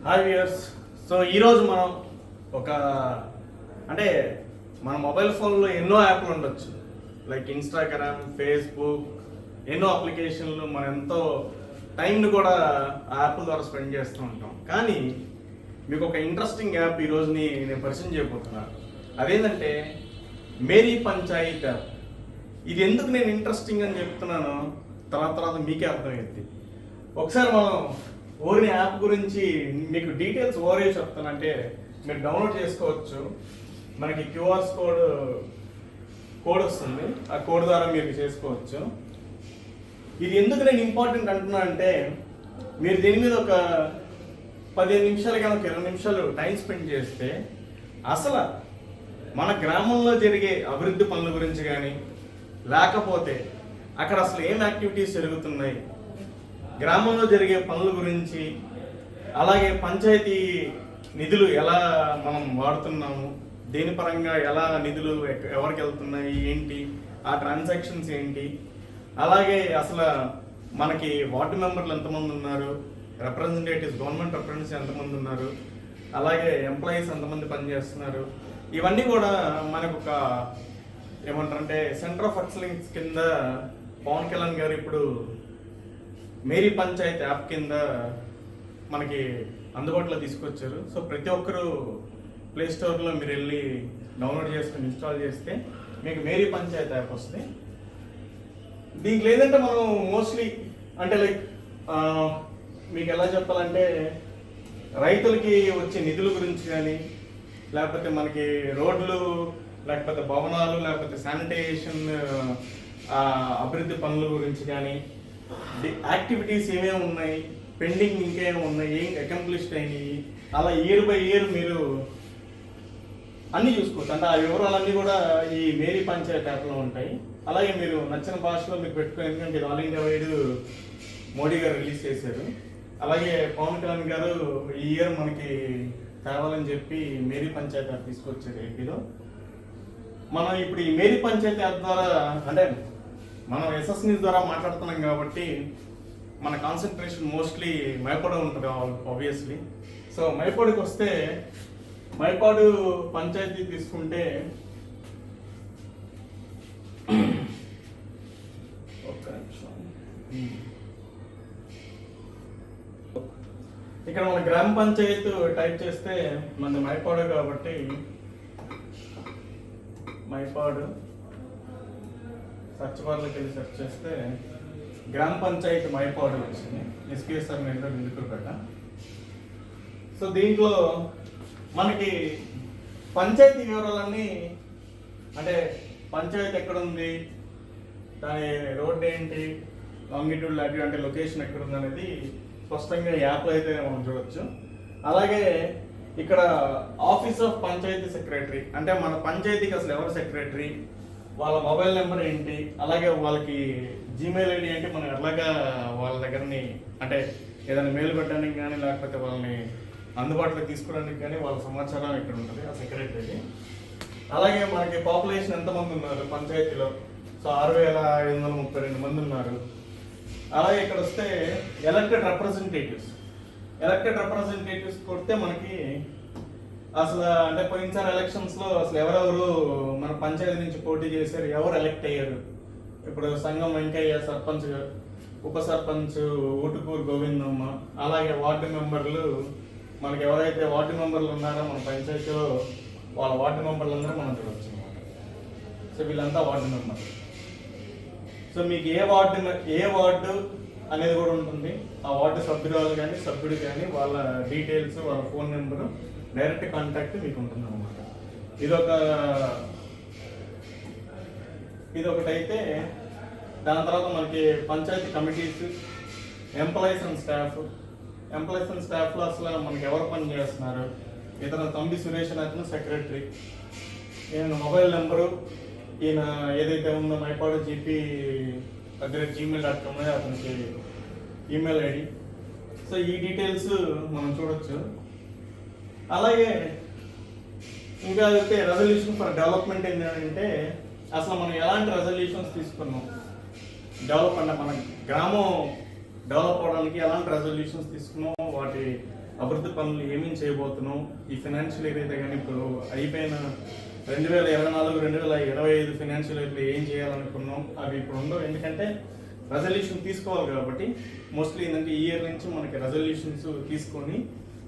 Hi viewers. So ఈరోజు మనం ఒక అంటే మన మొబైల్ ఫోన్లో ఎన్నో యాప్లు ఉండొచ్చు, లైక్ ఇన్స్టాగ్రామ్, ఫేస్బుక్, ఎన్నో అప్లికేషన్లు. మనం ఎంతో టైంని కూడా ఆ యాప్ల ద్వారా స్పెండ్ చేస్తూ ఉంటాం. కానీ మీకు ఒక ఇంట్రెస్టింగ్ యాప్ ఈరోజు నేను పరిచయం చేయబోతున్నాను. అదేంటంటే మేరీ పంచాయత్ యాప్. ఇది ఎందుకు నేను ఇంట్రెస్టింగ్ అని చెప్తున్నానో తర్వాత మీకే అర్థమైంది. ఒకసారి మనం ఓరిని యాప్ గురించి మీకు డీటెయిల్స్ ఓరే చెప్తానంటే మీరు డౌన్లోడ్ చేసుకోవచ్చు. మనకి క్యూఆర్ కోడ్ వస్తుంది, ఆ కోడ్ ద్వారా మీరు చేసుకోవచ్చు. ఇది ఎందుకు నేను ఇంపార్టెంట్ అంటున్నా అంటే, మీరు దీని మీద ఒక 15 నిమిషాలు కానీ ఒక 20 నిమిషాలు టైం స్పెండ్ చేస్తే అసలు మన గ్రామంలో జరిగే అభివృద్ధి పనుల గురించి కానీ, లేకపోతే అక్కడ అసలు ఏం యాక్టివిటీస్ జరుగుతున్నాయి, గ్రామంలో జరిగే పనుల గురించి, అలాగే పంచాయతీ నిధులు ఎలా మనం వాడుతున్నాము, దేని పరంగా ఎలా నిధులు ఎవరికి వెళ్తున్నాయి ఏంటి, ఆ ట్రాన్సాక్షన్స్ ఏంటి, అలాగే అసలు మనకి వార్డు మెంబర్లు ఎంతమంది ఉన్నారు, రిప్రజెంటేటివ్స్, గవర్నమెంట్ రిప్రజెంటేటివ్స్ ఎంతమంది ఉన్నారు, అలాగే ఎంప్లాయీస్ ఎంతమంది పనిచేస్తున్నారు, ఇవన్నీ కూడా మనకు ఒక ఏమంటారంటే సెంటర్ ఆఫ్ ఎక్సలెన్స్ కింద పవన్ కళ్యాణ్ గారు ఇప్పుడు మేరీ పంచాయత్ యాప్ కింద మనకి అందుబాటులో తీసుకొచ్చారు. సో ప్రతి ఒక్కరూ ప్లే స్టోర్లో మీరు వెళ్ళి డౌన్లోడ్ చేసుకుని ఇన్స్టాల్ చేస్తే మీకు మేరీ పంచాయత్ యాప్ వస్తుంది. దీంట్లో ఏదంటే మనం మోస్ట్లీ అంటే లైక్ మీకు ఎలా చెప్పాలంటే రైతులకి వచ్చే నిధుల గురించి కానీ, లేకపోతే మనకి రోడ్లు, లేకపోతే భవనాలు, లేకపోతే శానిటైజేషన్ అభివృద్ధి పనుల గురించి కానీ, యాక్టివిటీస్ ఏమేమి ఉన్నాయి, పెండింగ్ ఇంకేమి ఉన్నాయి, ఏం అకంప్లిష్డ్ అయినాయి, అలా ఇయర్ బై ఇయర్ మీరు అన్నీ చూసుకోవచ్చు. అంటే ఆ వివరాలన్నీ కూడా ఈ మేరీ పంచాయత్ యాప్లో ఉంటాయి. అలాగే మీరు నచ్చిన భాషలో మీరు పెట్టుకుని, ఎందుకంటే ఇది ఆల్ ఇండియా వైడ్ మోడీ గారు రిలీజ్ చేశారు. అలాగే పవన్ కళ్యాణ్ గారు ఈ ఇయర్ మనకి కావాలని చెప్పి మేరీ పంచాయత్ యాప్ తీసుకొచ్చారు ఏపీలో. మనం ఇప్పుడు ఈ మేరీ పంచాయతీ యాప్ ద్వారా అంటే మనం ఎస్ఎస్ న్యూస్ ద్వారా మాట్లాడుతున్నాం కాబట్టి మన కాన్సన్ట్రేషన్ మోస్ట్లీ మైపాడు ఉంటుంది ఆబ్వియస్లీ. సో మైపాడుకి వస్తే మైపాడు పంచాయతీ తీసుకుంటే ఇక్కడ మన గ్రామ పంచాయత్ టైప్ చేస్తే మన మైపాడు కాబట్టి మైపాడు సర్చ్ బార్లోకి వెళ్ళి సెర్చ్ చేస్తే గ్రామ పంచాయతీ మైపాడు వచ్చింది, ఎస్కేఎస్ఆర్ నిందుకుపేట. సో దీంట్లో మనకి పంచాయతీ వివరాలన్నీ అంటే పంచాయతీ ఎక్కడ ఉంది, దాని రోడ్ ఏంటి, లాంగిట్యూడ్ లాటిట్యూడ్ అంటే లొకేషన్ ఎక్కడ ఉంది అనేది స్పష్టంగా యాప్లో అయితే మనం చూడొచ్చు. అలాగే ఇక్కడ ఆఫీస్ ఆఫ్ పంచాయతీ సెక్రటరీ అంటే మన పంచాయతీకి అసలు ఎవరు సెక్రటరీ, వాళ్ళ మొబైల్ నెంబర్ ఏంటి, అలాగే వాళ్ళకి జీమెయిల్ ఐడి ఏంటి, మనం ఎలాగా వాళ్ళ దగ్గరని అంటే ఏదైనా మెయిల్ పెట్టడానికి కానీ, లేకపోతే వాళ్ళని అందుబాటులోకి తీసుకోవడానికి కానీ వాళ్ళ సమాచారం ఇక్కడ ఉంటుంది ఆ సెక్రటరీకి. అలాగే మనకి పాపులేషన్ ఎంతమంది ఉన్నారు పంచాయతీలో, సో 6,532 మంది ఉన్నారు. అలాగే ఇక్కడ వస్తే ఎలక్టెడ్ రిప్రజెంటేటివ్స్ కొడితే మనకి అసలు అంటే పోయినసారి ఎలక్షన్స్లో అసలు ఎవరెవరు మన పంచాయతీ నుంచి పోటీ చేశారు, ఎవరు ఎలక్ట్ అయ్యారు. ఇప్పుడు సంగం వెంకయ్య సర్పంచ్, ఉప సర్పంచ్ ఊటుకూరు గోవిందమ్మ, అలాగే వార్డు మెంబర్లు మనకి ఎవరైతే వార్డు మెంబర్లు ఉన్నారో మన పంచాయతీలో వాళ్ళ వార్డు మెంబర్లందరూ మనం చూడవచ్చు అనమాట. సో వీళ్ళంతా వార్డు మెంబర్. సో మీకు ఏ వార్డు అనేది కూడా ఉంటుంది. ఆ వార్డు సభ్యురాలు కానీ సభ్యుడు కానీ వాళ్ళ డీటెయిల్స్, వాళ్ళ ఫోన్ నెంబరు, డైరెక్ట్ కాంటాక్ట్ మీకు ఉంటుంది అనమాట. ఇదొకటైతే దాని తర్వాత మనకి పంచాయతీ కమిటీస్, ఎంప్లాయీస్ అండ్ స్టాఫ్లో అసలు మనకి ఎవరు పని చేస్తున్నారు, ఇతను తంబి సురేష్ అతను సెక్రటరీ, ఈయన మొబైల్ నెంబరు, ఈయన ఏదైతే ఉందో మైపాడు gp@gmail.com అతనికి ఈమెయిల్ ఐడి. సో ఈ డీటెయిల్స్ మనం చూడొచ్చు. అలాగే ఇంకా అయితే రెజల్యూషన్ ఫర్ డెవలప్మెంట్ ఏంటంటే అసలు మనం ఎలాంటి రెజల్యూషన్స్ తీసుకున్నాం, డెవలప్ అంటే మన గ్రామం డెవలప్ అవడానికి ఎలాంటి రెజల్యూషన్స్ తీసుకున్నాం, వాటి అభివృద్ధి పనులు ఏమేమి చేయబోతున్నాం, ఈ ఫినాన్షియల్ ఇయర్ అయితే కానీ ఇప్పుడు అయిపోయిన 2024 2025 ఫినాన్షియల్ ఇయర్లో ఏం చేయాలనుకున్నాం అవి ఇప్పుడు ఉండవు. ఎందుకంటే రెజల్యూషన్ తీసుకోవాలి కాబట్టి మోస్ట్లీ ఏంటంటే ఈ ఇయర్ నుంచి మనకి రెజల్యూషన్స్ తీసుకొని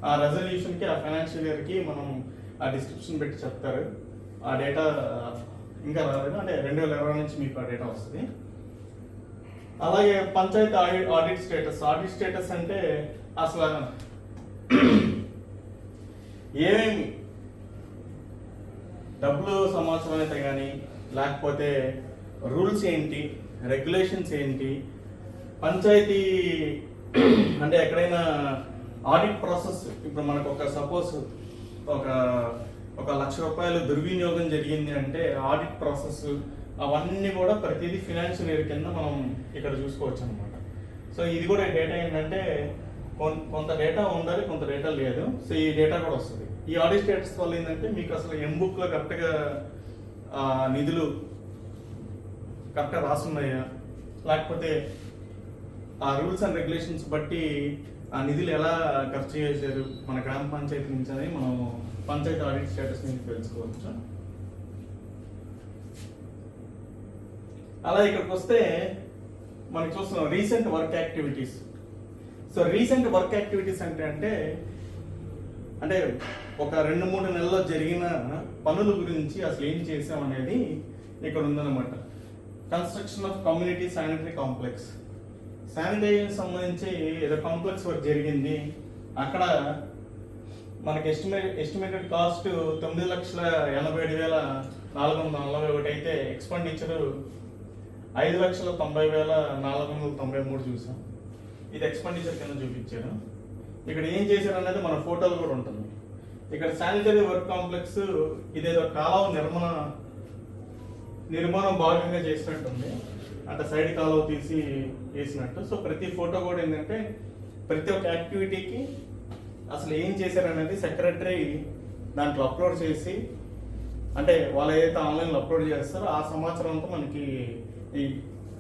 ఆ రెజల్యూషన్కి ఆ ఫైనాన్షియల్ ఇయర్కి మనం ఆ డిస్క్రిప్షన్ పెట్టి చెప్తారు. ఆ డేటా ఇంకా రాలేదు, అంటే 2020 నుంచి మీకు ఆ డేటా వస్తుంది. అలాగే పంచాయతీ ఆడిట్ స్టేటస్ అంటే అసలు ఏమేమి డబ్బులు సమాచారం అయితే కానీ, లేకపోతే రూల్స్ ఏంటి, రెగ్యులేషన్స్ ఏంటి, పంచాయతీ అంటే ఎక్కడైనా ఆడిట్ ప్రాసెస్, ఇప్పుడు మనకు ఒక సపోజ్ ఒక ₹1,00,000 దుర్వినియోగం జరిగింది అంటే ఆడిట్ ప్రాసెస్ అవన్నీ కూడా ప్రతిదీ ఫినాన్షియల్ ఇయర్ కింద మనం ఇక్కడ చూసుకోవచ్చు అనమాట. సో ఇది కూడా డేటా ఏంటంటే కొంత డేటా ఉండాలి, కొంత డేటా లేదు. సో ఈ డేటా కూడా వస్తుంది. ఈ ఆడిట్ స్టేటస్ వల్ల ఏంటంటే మీకు అసలు ఎంబుక్లో కరెక్ట్గా నిధులు కరెక్ట్గా రాసున్నాయా, లేకపోతే ఆ రూల్స్ అండ్ రెగ్యులేషన్స్ బట్టి ఆ నిధులు ఎలా ఖర్చు చేశారు మన గ్రామ పంచాయతీ నుంచి అనేది మనం పంచాయతీ ఆడిట్ స్టేటస్ నుంచి తెలుసుకోవచ్చు. అలా ఇక్కడికి వస్తే మనకి చూస్తున్నాం recent work activities. So recent work activities అంటే ఒక 2-3 నెలల్లో జరిగిన పనుల గురించి అసలు ఏం చేసాం అనేది ఇక్కడ ఉందన్నమాట. Construction of community sanitary complex, sanitization సంబంధించి ఏదో కాంప్లెక్స్ వర్క్ జరిగింది. అక్కడ మనకి ఎస్టిమేటెడ్ కాస్ట్ 9,87,441 అయితే ఎక్స్పెండిచరు 5,90,493 చూసాం. ఇది ఎక్స్పెండిచర్ కింద చూపించారు. ఇక్కడ ఏం చేశారు అనేది మన ఫోటోలు కూడా ఉంటుంది. ఇక్కడ శానిటరీ వర్క్ కాంప్లెక్స్ ఇదేదో కాలువ నిర్మాణం భాగంగా చేసినట్టుంది, అంటే సైడ్ కాలువ తీసి వేసినట్టు. సో ప్రతి ఫోటో కూడా ఏంటంటే ప్రతి ఒక్క యాక్టివిటీకి అసలు ఏం చేశారనేది సెక్రటరీ దాంట్లో అప్లోడ్ చేసి, అంటే వాళ్ళు ఏదైతే ఆన్లైన్లో అప్లోడ్ చేస్తారో ఆ సమాచారం అంతా మనకి ఈ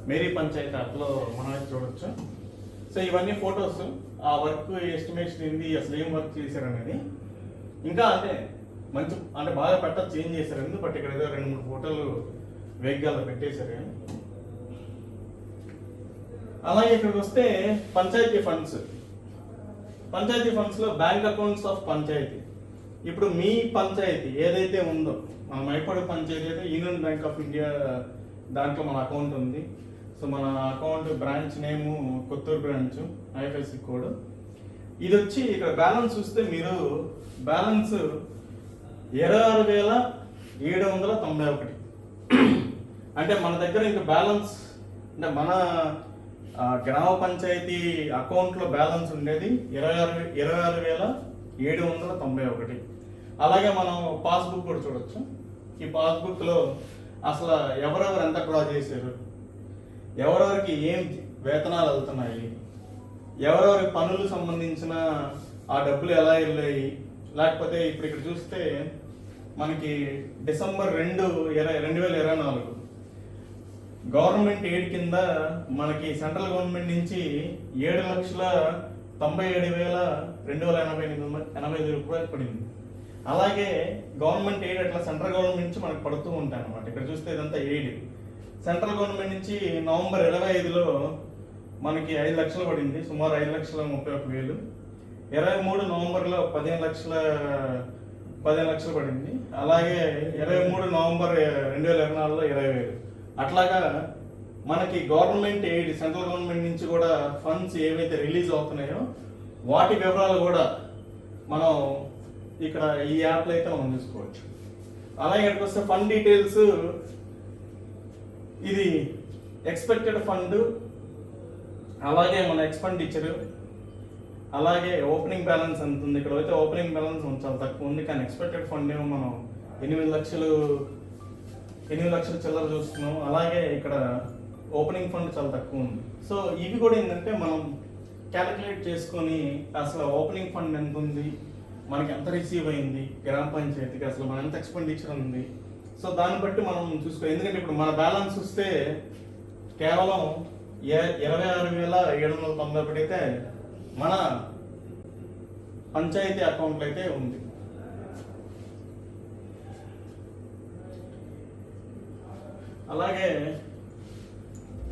మేరీ పంచాయతీ యాప్లో మనం చూడొచ్చు. సో ఇవన్నీ ఫొటోస్, ఆ వర్క్ ఎస్టిమేషన్ ఏంది, అసలు ఏం వర్క్ చేశారనేది. ఇంకా అంటే బాగా పెట్టచ్చు, ఏం చేశారు. బట్ ఇక్కడ ఏదో 2-3 ఫోటోలు వేగ్గా పెట్టేశారు. అలాగే ఇక్కడికి వస్తే పంచాయతీ ఫండ్స్లో బ్యాంక్ అకౌంట్స్ ఆఫ్ పంచాయతీ. ఇప్పుడు మీ పంచాయతీ ఏదైతే ఉందో, మన మైపాడు పంచాయతీ అయితే యూనియన్ బ్యాంక్ ఆఫ్ ఇండియా దాంట్లో మన అకౌంట్ ఉంది. సో మన account branch name Kotturu branch, IFSC code. ఇది వచ్చి ఇక్కడ బ్యాలెన్స్ చూస్తే మీరు బ్యాలెన్స్ 26,791. అంటే మన దగ్గర ఇంకా బ్యాలెన్స్ అంటే మన గ్రామ పంచాయతీ అకౌంట్లో బ్యాలెన్స్ ఉండేది 26,791. అలాగే మనం పాస్బుక్ కూడా చూడొచ్చు. ఈ పాస్బుక్లో అసలు ఎవరెవరు ఎంత డ్రా చేశారు, ఎవరెవరికి ఏం వేతనాలు వెళ్తున్నాయి, ఎవరెవరి పనులు సంబంధించిన ఆ డబ్బులు ఎలా వెళ్ళాయి. లేకపోతే ఇప్పుడు ఇక్కడ చూస్తే మనకి December 2, 2024 గవర్నమెంట్ ఎయిడ్ కింద మనకి సెంట్రల్ గవర్నమెంట్ నుంచి 7,97,285 రూపాయలు పడింది. అలాగే గవర్నమెంట్ ఎయిడ్ అట్లా సెంట్రల్ గవర్నమెంట్ నుంచి మనకు పడుతూ ఉంటాయి అన్నమాట. ఇక్కడ చూస్తే ఇదంతా ఎయిడ్. సెంట్రల్ గవర్నమెంట్ నుంచి November 25లో మనకి 5 లక్షలు పడింది, సుమారు 5,31,000. 23 నవంబర్లో 15 లక్షలు పడింది. అలాగే 23 నవంబర్ 2024లో 20,000. అట్లాగా మనకి గవర్నమెంట్ ఎయిడ్ సెంట్రల్ గవర్నమెంట్ నుంచి కూడా ఫండ్స్ ఏవైతే రిలీజ్ అవుతున్నాయో వాటి వివరాలు కూడా మనం ఇక్కడ ఈ యాప్లో అయితే మనం చూసుకోవచ్చు. అలాగే ఇక్కడికి వస్తే ఫండ్ డీటెయిల్స్, ఇది ఎక్స్పెక్టెడ్ ఫండ్, అలాగే మన ఎక్స్పెండిచర్, అలాగే ఓపెనింగ్ బ్యాలెన్స్ ఎంత ఉంది. ఇక్కడ అయితే ఓపెనింగ్ బ్యాలెన్స్ చాలా తక్కువ ఉంది, కానీ ఎక్స్పెక్టెడ్ ఫండ్ ఏమో మనం 8 లక్షలు చిల్లర చూస్తున్నాం. అలాగే ఇక్కడ ఓపెనింగ్ ఫండ్ చాలా తక్కువ ఉంది. సో ఇవి కూడా ఏంటంటే మనం క్యాలిక్యులేట్ చేసుకొని అసలు ఓపెనింగ్ ఫండ్ ఎంత ఉంది, మనకి ఎంత రిసీవ్ అయింది గ్రామ పంచాయతీకి, అసలు మన ఎంత ఎక్స్పెండిచర్ ఉంది. సో దాన్ని బట్టి మనం చూసుకోవాలి. ఎందుకంటే ఇప్పుడు మన బ్యాలెన్స్ చూస్తే కేవలం 26,791 అయితే మన పంచాయతీ అకౌంట్లు అయితే ఉంది. అలాగే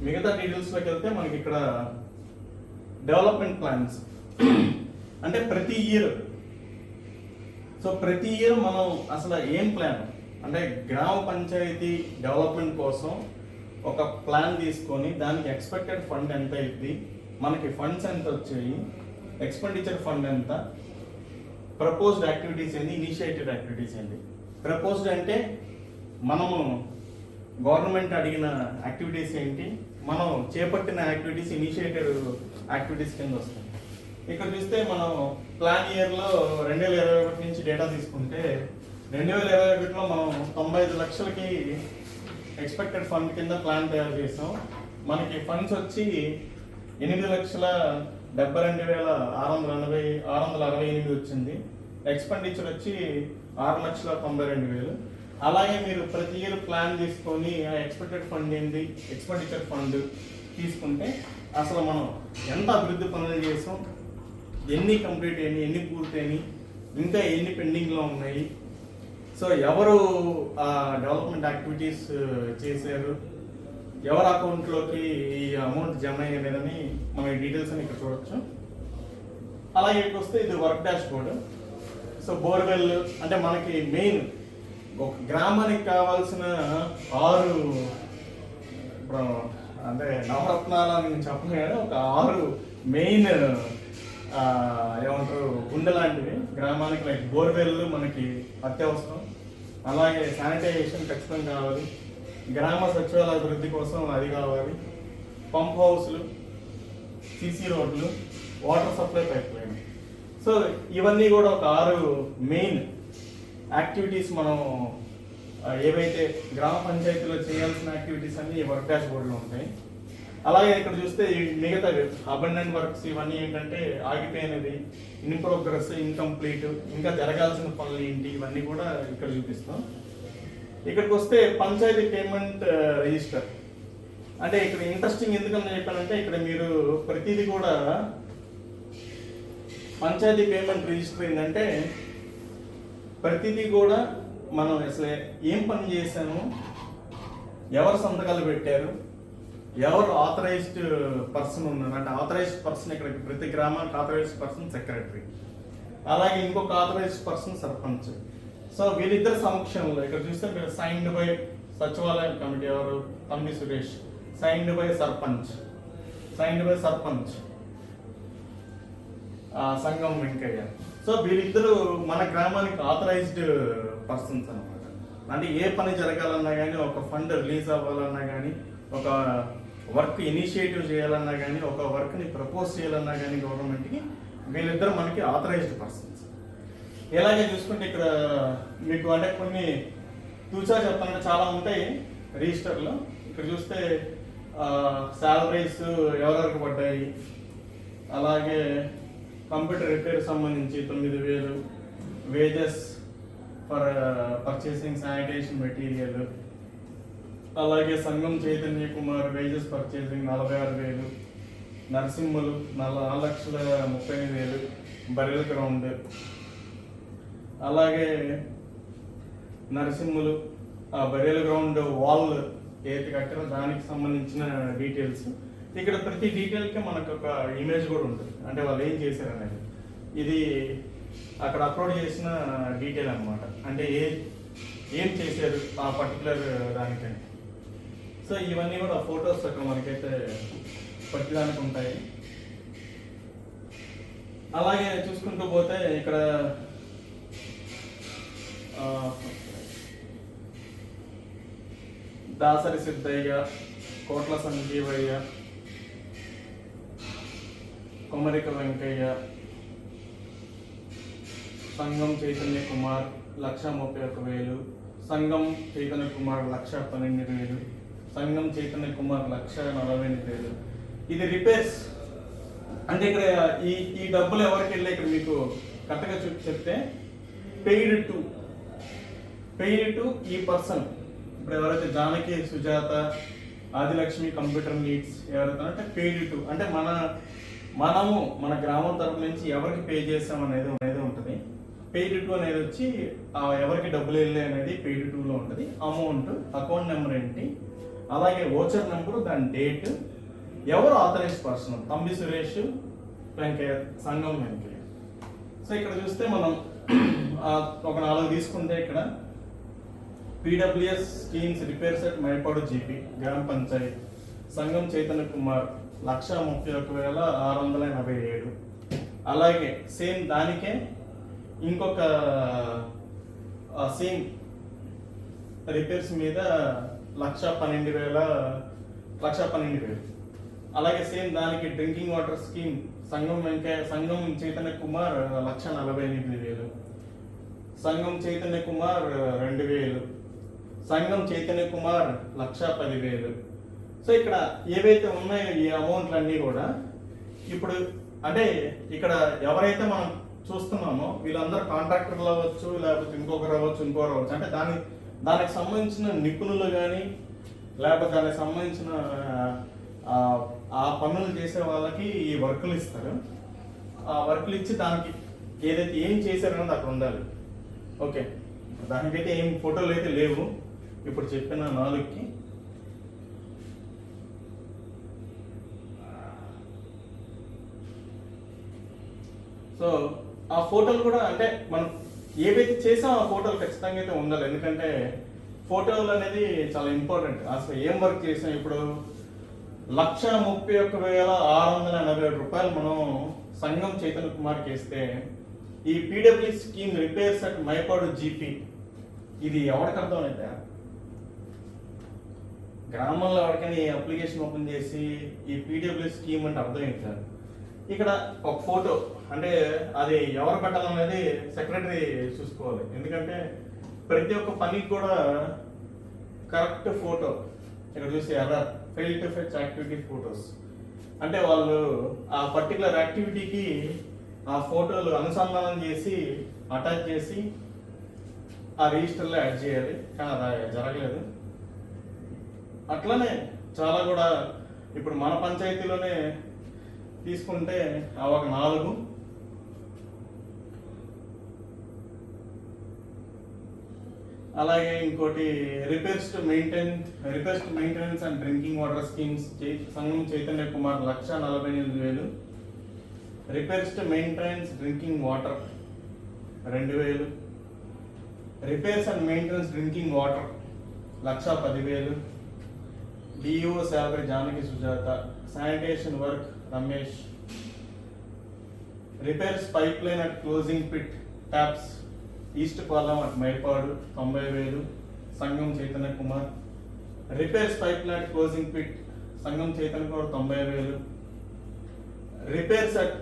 మిగతా డీటెయిల్స్లోకి వెళ్తే మనకి ఇక్కడ డెవలప్మెంట్ ప్లాన్స్ అంటే ప్రతి ఇయర్ మనం అసలు ఏం ప్లాన్ అంటే గ్రామ పంచాయతీ డెవలప్మెంట్ కోసం ఒక ప్లాన్ తీసుకొని దానికి ఎక్స్పెక్టెడ్ ఫండ్ ఎంత అయింది, మనకి ఫండ్స్ ఎంత వచ్చాయి, ఎక్స్పెండిచర్ ఫండ్ ఎంత, ప్రపోజ్డ్ యాక్టివిటీస్ ఏంటి, ఇనిషియేటెడ్ యాక్టివిటీస్ ఏంటి. ప్రపోజ్డ్ అంటే మనము గవర్నమెంట్ అడిగిన యాక్టివిటీస్ ఏంటి, మనం చేపట్టిన యాక్టివిటీస్ ఇనిషియేటెడ్ యాక్టివిటీస్ కింద వస్తాయి. ఇక్కడ చూస్తే మనం ప్లాన్ ఇయర్లో 2021 నుంచి డేటా తీసుకుంటే 2021లో మనం 95 లక్షలకి ఎక్స్పెక్టెడ్ ఫండ్ కింద ప్లాన్ తయారు చేసాం. మనకి ఫండ్స్ వచ్చి 8,72,668 వచ్చింది. ఎక్స్పెండిచర్ వచ్చి 6,92,000. అలాగే మీరు ప్రతి ఇయర్ ప్లాన్ తీసుకొని ఆ ఎక్స్పెక్టెడ్ ఫండ్ ఏంటి, ఎక్స్పెండిచర్ ఫండ్ తీసుకుంటే అసలు మనం ఎంత అభివృద్ధి పనులు చేసాం, ఎన్ని కంప్లీట్ అయినాయి, ఎన్ని పూర్తయినాయి, ఇంకా ఎన్ని పెండింగ్లో ఉన్నాయి, సో ఎవరు ఆ డెవలప్మెంట్ యాక్టివిటీస్ చేశారు, ఎవరి అకౌంట్లోకి ఈ అమౌంట్ జమ అయ్యేదని మన డీటెయిల్స్ అని ఇక్కడ చూడొచ్చు. అలాగే ఇక్కడ వస్తే ఇది work dash board. So borewell అంటే మనకి మెయిన్ ఒక గ్రామానికి కావాల్సిన 6 అంటే నవరత్నాలని నేను చెప్పను కానీ ఒక 6 మెయిన్ ఏమంటారు గుండె లాంటివి గ్రామానికి. లైక్ బోర్వెల్ మనకి అత్యవసరం, అలాగే శానిటైజేషన్ ఖచ్చితంగా కావాలి, గ్రామ సచివాలయ అభివృద్ధి కోసం అది కావాలి, పంప్ హౌస్లు, సిసి రోడ్లు, water supply pipe line. So ఇవన్నీ కూడా ఒక 6 మెయిన్ యాక్టివిటీస్ మనం ఏవైతే గ్రామ పంచాయతీలో చేయాల్సిన యాక్టివిటీస్ అన్ని వర్క్ డాష్ బోర్డులో ఉంటాయి. అలాగే ఇక్కడ చూస్తే మిగతా అబండెంట్ వర్క్స్ ఇవన్నీ ఏంటంటే ఆగిపోయినది, ఇన్ ప్రోగ్రెస్, ఇన్కంప్లీట్, ఇంకా జరగాల్సిన పనులు ఏంటి, ఇవన్నీ కూడా ఇక్కడ చూపిస్తాం. ఇక్కడికి వస్తే పంచాయతీ పేమెంట్ రిజిస్టర్ అంటే ఇక్కడ ఇంట్రెస్టింగ్ ఎందుకని చెప్పానంటే ఇక్కడ మీరు ప్రతిదీ కూడా పంచాయతీ పేమెంట్ రిజిస్టర్ ఏంటంటే ప్రతిదీ కూడా మనం అసలు ఏం పని చేశాము, ఎవరు సంతకాలు పెట్టారు, ఎవరు ఆథరైజ్డ్ పర్సన్ ఉన్నారు అంటే ఆథరైజ్డ్ పర్సన్ ఇక్కడ ప్రతి గ్రామానికి ఆథరైజ్డ్ పర్సన్ సెక్రటరీ, అలాగే ఇంకొక ఆథరైజ్డ్ పర్సన్ సర్పంచ్. సో వీళ్ళిద్దరు సమక్షంలో ఇక్కడ చూస్తే మీరు సైన్డ్ బై సచివాలయం కమిటీ ఎవరు తమ్మి Suresh, signed by sarpanch Sangam Venkaiah. So వీళ్ళిద్దరు మన గ్రామానికి ఆథరైజ్డ్ పర్సన్స్ అనమాట. అంటే ఏ పని జరగాలన్నా కానీ, ఒక ఫండ్ రిలీజ్ అవ్వాలన్నా కానీ, ఒక వర్క్ ఇనిషియేటివ్ చేయాలన్నా కానీ, ఒక వర్క్ని ప్రపోజ్ చేయాలన్నా కానీ గవర్నమెంట్కి వీళ్ళిద్దరు మనకి ఆథరైజ్డ్ పర్సన్స్. ఇలాగే చూసుకుంటే ఇక్కడ మీకు అంటే కొన్ని తూచా చెప్తానంటే చాలా ఉంటాయి రిజిస్టర్లో. ఇక్కడ చూస్తే శాలరీస్ ఎవరెవరికి పడ్డాయి, అలాగే కంప్యూటర్ రిపేర్ సంబంధించి 9,000, wages for purchasing sanitation material, అలాగే సంగం చైతన్య కుమార్ వేజెస్ పర్చేసింగ్ 46,000, నరసింహులు 4,35,000 బరిల గ్రౌండ్, అలాగే నరసింహులు ఆ బరిల గ్రౌండ్ వాల్ ఏది కట్టారో దానికి సంబంధించిన డీటెయిల్స్. ఇక్కడ ప్రతి డీటెయిల్కి మనకు ఒక ఇమేజ్ కూడా ఉంటుంది, అంటే వాళ్ళు ఏం చేశారు అనేది. ఇది అక్కడ అప్లోడ్ చేసిన డీటెయిల్ అనమాట, అంటే ఏం చేశారు ఆ పర్టికులర్ దానికని. సో ఇవన్నీ కూడా ఫొటోస్ అక్కడ మనకైతే ప్రతిదానికి ఉంటాయి. అలాగే చూసుకుంటూ పోతే ఇక్కడ దాసరి సిద్ధయ్య, కోట్ల సంజీవయ్య, కొమరిక వెంకయ్య, సంగం చైతన్య కుమార్ 1,31,000, సంగం చైతన్య కుమార్ 1,12,000, సంగం చైతన్య కుమార్ 1,48,000. ఇది రిపేర్స్ అంటే ఇక్కడ ఈ డబ్బులు ఎవరికి వెళ్ళి ఇక్కడ మీకు కరెక్ట్గా చెప్తే పెయిడ్ టు ఈ పర్సన్. ఇప్పుడు ఎవరైతే జానకి, సుజాత, ఆదిలక్ష్మి కంప్యూటర్ నీడ్స్ ఎవరైతే అంటే పెయిడ్ టు అంటే మనము మన గ్రామం తరపు నుంచి ఎవరికి పే చేసాం అనేది ఉంటుంది. పెయిడ్ టు అనేది వచ్చి ఎవరికి డబ్బులు వెళ్ళే అనేది పెయిడ్ టూలో ఉంటుంది. అమౌంట్, అకౌంట్ నెంబర్ ఏంటి, అలాగే ఓచర్ నెంబరు, దాని డేట్, ఎవరు ఆథరైజ్ పర్సన్, తంబి సురేష్ వెంకయ్య, సంగం వెంకయ్య. సో ఇక్కడ చూస్తే మనం ఒక 4 తీసుకుంటే ఇక్కడ PWS schemes repairs at Mypadu GP గ్రామ పంచాయత్ సంగం చైతన్య కుమార్ 1,31,687. అలాగే సేమ్ దానికే ఇంకొక సేమ్ రిపేర్స్ మీద 1,12,000. అలాగే సేమ్ దానికి డ్రింకింగ్ వాటర్ స్కీమ్ సంగం చైతన్య కుమార్ 1,48,000. సంగం చైతన్య కుమార్ 2,000. సంగం చైతన్య కుమార్ 1,10,000. సో ఇక్కడ ఏవైతే ఉన్నాయో ఈ అమౌంట్లన్నీ కూడా ఇప్పుడు అంటే ఇక్కడ ఎవరైతే మనం చూస్తున్నామో వీళ్ళందరూ కాంట్రాక్టర్లు అవ్వచ్చు, లేకపోతే ఇంకొకరు అవ్వచ్చు, అంటే దానికి సంబంధించిన నిపుణులు కానీ, లేకపోతే దానికి సంబంధించిన ఆ పనులు చేసే వాళ్ళకి ఈ వర్కులు ఇస్తారు. ఆ వర్కులు ఇచ్చి దానికి ఏదైతే ఏం చేశారన్నది అక్కడ ఉండాలి. ఓకే, దానికైతే ఏం ఫోటోలు అయితే లేవు ఇప్పుడు చెప్పిన 4కి. సో ఆ ఫోటోలు కూడా అంటే మనం ఏవైతే చేసామో ఆ ఫోటోలు ఖచ్చితంగా అయితే ఉండాలి. ఎందుకంటే ఫోటోలు అనేది చాలా ఇంపార్టెంట్. అసలు ఏం వర్క్ చేసాం, ఇప్పుడు 1,31,687 రూపాయలు మనం సంగం చైతన్య కుమార్కి వేస్తే ఈ PW scheme repairs at Mypadu GP ఇది ఎవరికి అర్థమైందా? గ్రామంలో ఎవరికైనా ఈ అప్లికేషన్ ఓపెన్ చేసి ఈ పీడబ్ల్యూ స్కీమ్ అంటే అర్థమైంది. ఇక్కడ ఒక ఫోటో అంటే అది ఎవరు పెట్టాలనేది సెక్రటరీ చూసుకోవాలి. ఎందుకంటే ప్రతి ఒక్క పనికి కూడా కరెక్ట్ ఫోటో ఇక్కడ చూసి error fail to fetch activity photos అంటే వాళ్ళు ఆ పర్టికులర్ యాక్టివిటీకి ఆ ఫోటోలు అనుసంధానం చేసి అటాచ్ చేసి ఆ రిజిస్టర్లో యాడ్ చేయాలి. కానీ అది జరగలేదు. అట్లనే చాలా కూడా ఇప్పుడు మన పంచాయతీలోనే తీసుకుంటే ఒక 4, అలాగే ఇంకోటి repairs to maintenance and drinking water schemes Sangam Chaitanya Kumar 1,48,000. Repairs to maintenance drinking water 2,000. Repairs and maintenance drinking water 1,10,000. DO salary Janaki Sujatha. Sanitation work Ramesh. Repairs pipe line at closing pit taps east Palem at Mypadu 90,000. Sangam Chaitanya Kumar. Repairs pipe line at closing pit Sangam Chaitanya Kumar 90,000. Repairs at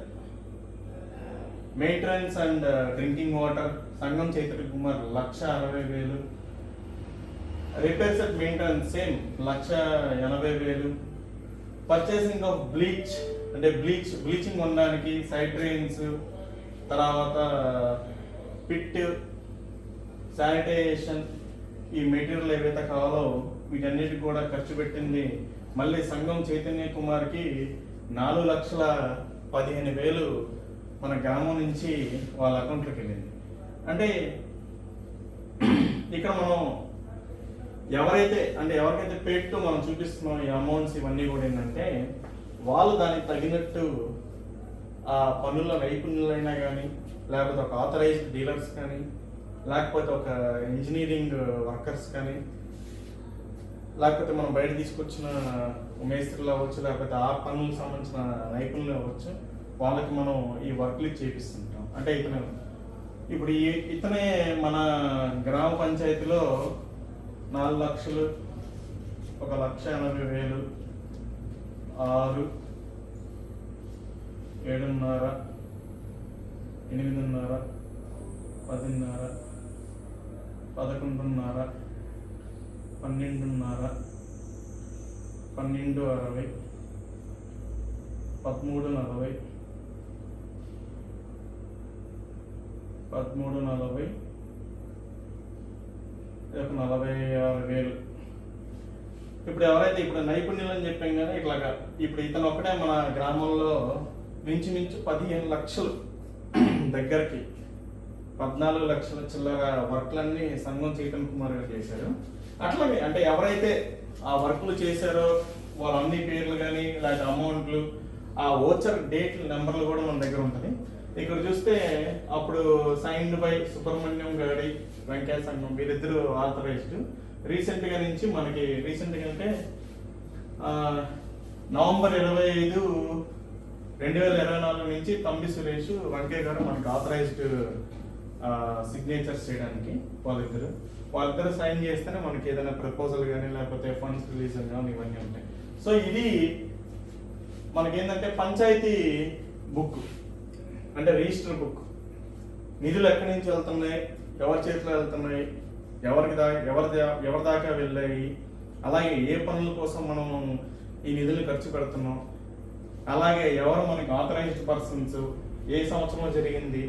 maintenance and drinking water Sangam Chaitanya Kumar 1,60,000. Repairs at maintenance same 1,80,000. Purchasing of bleach అంటే bleaching ఉండడానికి side drains, తర్వాత pit, sanitization ఈ material ఏవైతే కావాలో వీటన్నిటికి కూడా ఖర్చు పెట్టింది మళ్ళీ సంగం చైతన్య కుమార్కి 4,15,000 మన గ్రామం నుంచి వాళ్ళ అకౌంట్లోకి వెళ్ళింది. అంటే ఇక్కడ మనం ఎవరికైతే పెట్టు మనం చూపిస్తున్నాం ఈ అమౌంట్స్ ఇవన్నీ కూడా ఏంటంటే వాళ్ళు దానికి తగినట్టు ఆ పనుల నైపుణ్యులైనా కానీ, లేకపోతే ఒక ఆథరైజ్డ్ డీలర్స్ కానీ, లేకపోతే ఒక ఇంజనీరింగ్ వర్కర్స్ కానీ, లేకపోతే మనం బయట తీసుకొచ్చిన మేస్త్రులు అవ్వచ్చు, లేకపోతే ఆ పనులకు సంబంధించిన నైపుణ్యులు అవ్వచ్చు, వాళ్ళకి మనం ఈ వర్క్లు చేపిస్తుంటాం. అంటే ఇప్పుడు ఇతనే మన గ్రామ పంచాయతీలో 4 లక్షలు, 1,80,000, 6, 7.5, 8.5, 10.5, 11.5, 12.5, 12.60, 13.40, 13.40, 46,000. ఇప్పుడు ఎవరైతే ఇప్పుడు నైపుణ్యులు అని చెప్పాం కదా, ఇట్లాగా ఇప్పుడు ఇతను ఒక్కటే మన గ్రామంలో మించుమించు 15 లక్షలు దగ్గరికి 14 లక్షల చిల్లర వర్క్లన్నీ సంగం చైతన్య కుమార్ గారు చేశారు. అట్లాగే అంటే ఎవరైతే ఆ వర్క్లు చేశారో వాళ్ళ అన్ని పేర్లు కానీ లేకపోతే అమౌంట్లు, ఆ ఓచర్ డేట్ నెంబర్లు కూడా మన దగ్గర ఉంటుంది. ఇక్కడ చూస్తే అప్పుడు సైన్డ్ బై సుబ్రహ్మణ్యం గారి వెంకయ్య సంఘం వీరిద్దరు ఆథరైజ్డ్. రీసెంట్గా నుంచి మనకి రీసెంట్గా అంటే నవంబర్ 25, 2024 నుంచి తంబి సురేష్ వెంకయ్య గారు మనకి ఆథరైజ్డ్ సిగ్నేచర్స్ చేయడానికి వాళ్ళిద్దరు సైన్ చేస్తేనే మనకి ఏదైనా ప్రపోజల్ కానీ లేకపోతే ఫండ్స్ రిలీజ్ కానీ ఇవన్నీ ఉంటాయి. సో ఇది మనకేంటంటే పంచాయతీ బుక్ అంటే రిజిస్టర్ బుక్. నిధులు ఎక్కడి నుంచి వెళ్తున్నాయి, ఎవరి చేతిలో వెళ్తున్నాయి, ఎవరి దాకా వెళ్ళాయి, అలాగే ఏ పనుల కోసం మనం ఈ నిధులు ఖర్చు పెడుతున్నాం, అలాగే ఎవరు మనకి ఆథరైజ్డ్ పర్సన్స్, ఏ సంవత్సరంలో జరిగింది,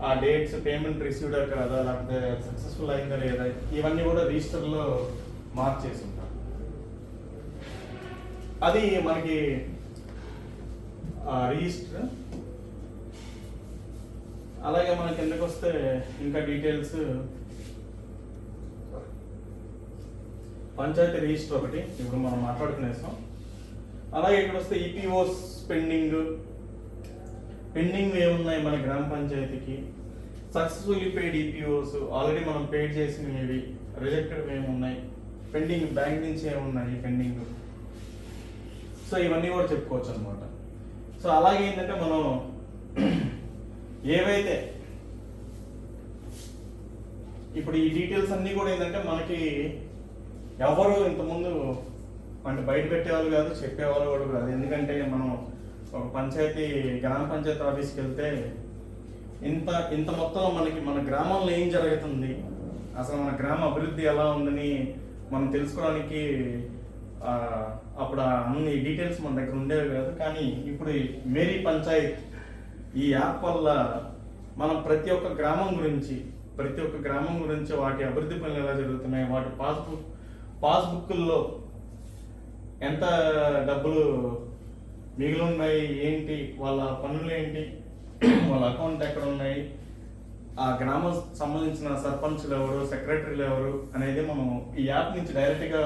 ఆ డేట్స్, పేమెంట్ రిసీవ్డా కాదా, లేకపోతే సక్సెస్ఫుల్ అయిందా లేదా, ఇవన్నీ కూడా రిజిస్టర్లో మార్క్ చేసి ఉంటారు. అది మనకి రిజిస్టర్. అలాగే మనకి ఎందుకు వస్తే ఇంకా డీటెయిల్స్ పంచాయతీ రిజిస్టర్ ఒకటి ఇప్పుడు మనం మాట్లాడుకునేసాం. అలాగే ఇక్కడ వస్తే ఈపీఓస్ పెండింగ్ ఏమున్నాయి మన గ్రామ పంచాయతీకి, సక్సెస్ఫుల్లీ పెయిడ్ ఈపీఓస్, ఆల్రెడీ మనం పెయిడ్ చేసినవి, రిజెక్టెడ్ ఏమున్నాయి, పెండింగ్ బ్యాంక్ నుంచి ఏమున్నాయి పెండింగ్. సో ఇవన్నీ కూడా చెప్పుకోవచ్చు అనమాట. సో అలాగే ఏంటంటే మనం ఏవైతే ఇప్పుడు ఈ డీటెయిల్స్ అన్నీ కూడా ఏంటంటే మనకి ఎవరు ఇంతకుముందు అంటే బయట పెట్టేవాళ్ళు కాదు, చెప్పేవాళ్ళు కూడా కాదు. ఎందుకంటే మనం ఒక గ్రామ పంచాయతీ ఆఫీస్కి వెళ్తే ఇంత మొత్తంలో మనకి మన గ్రామంలో ఏం జరుగుతుంది, అసలు మన గ్రామ అభివృద్ధి ఎలా ఉందని మనం తెలుసుకోవడానికి అప్పుడు అన్ని డీటెయిల్స్ మన దగ్గర ఉండేవి కాదు. కానీ ఇప్పుడు మేరీ పంచాయత్ ఈ యాప్ వల్ల మనం ప్రతి ఒక్క గ్రామం గురించి వాటి అభివృద్ధి పనులు ఎలా జరుగుతున్నాయి, వాటి పాస్బుక్ల్లో ఎంత డబ్బులు మిగిలి ఉన్నాయి, ఏంటి వాళ్ళ పనులు ఏంటి, వాళ్ళ అకౌంట్ ఎక్కడ ఉన్నాయి, ఆ గ్రామం సంబంధించిన సర్పంచ్లు ఎవరు, సెక్రటరీలు ఎవరు అనేది మనం ఈ యాప్ నుంచి డైరెక్ట్గా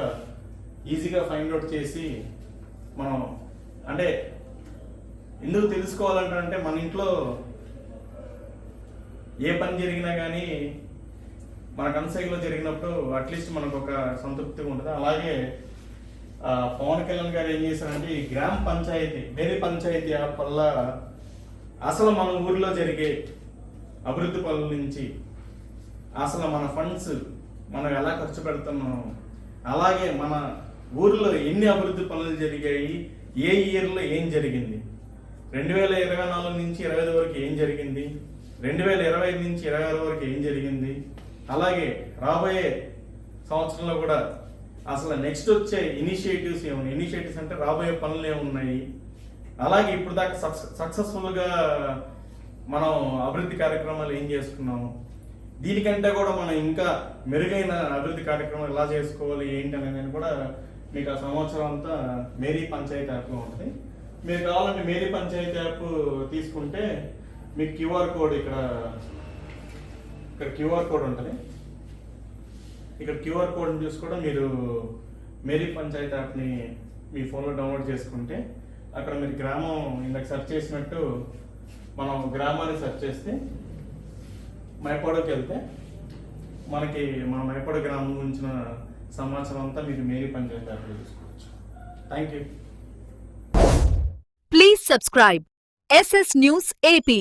ఈజీగా ఫైండ్ అవుట్ చేసి మనం అంటే ఎందుకు తెలుసుకోవాలంటే మన ఇంట్లో ఏ పని జరిగినా కానీ మన కన్సైలో జరిగినప్పుడు అట్లీస్ట్ మనకు ఒక సంతృప్తిగా ఉంటుంది. అలాగే పవన్ కళ్యాణ్ గారు ఏం చేశారంటే ఈ గ్రామ పంచాయతీ మేరీ పంచాయతీ యాప్ వల్ల అసలు మన ఊరిలో జరిగే అభివృద్ధి పనుల నుంచి అసలు మన ఫండ్స్ మనం ఎలా ఖర్చు పెడుతున్నాం, అలాగే మన ఊరిలో ఎన్ని అభివృద్ధి పనులు జరిగాయి, ఏ ఇయర్లో ఏం జరిగింది, 2024 నుంచి 25 వరకు ఏం జరిగింది, 2025 నుంచి 26 వరకు ఏం జరిగింది, అలాగే రాబోయే సంవత్సరంలో కూడా అసలు నెక్స్ట్ వచ్చే ఇనిషియేటివ్స్ ఏమున్నాయి, ఇనిషియేటివ్స్ అంటే రాబోయే పనులు ఏమున్నాయి, అలాగే ఇప్పుడు దాకా సక్సెస్ఫుల్గా మనం అభివృద్ధి కార్యక్రమాలు ఏం చేసుకున్నాము, దీనికంటే కూడా మనం ఇంకా మెరుగైన అభివృద్ధి కార్యక్రమాలు ఎలా చేసుకోవాలి ఏంటి అనేది కూడా మీకు ఆ సంవత్సరం అంతా మేరీ పంచాయతీ యాప్లో ఉంటుంది. మీరు కావాలంటే మేరీ పంచాయతీ యాప్ తీసుకుంటే మీకు క్యూఆర్ కోడ్ ఇక్కడ క్యూఆర్ కోడ్ ఉంటుంది. ఇక్కడ క్యూఆర్ కోడ్ని చూసి కూడా మీరు మేరీ పంచాయతీ యాప్ని మీ ఫోన్లో డౌన్లోడ్ చేసుకుంటే అక్కడ మీరు గ్రామం ఇందాక సెర్చ్ చేసినట్టు మనం గ్రామాన్ని సెర్చ్ చేస్తే మైపాడోకి వెళ్తే మనకి మన మైపాడు గ్రామం గురించిన సమాచారం అంతా మీరు మేరీ పంచాయతీ యాప్లో చూసుకోవచ్చు. Thank you. Please subscribe SS News AP.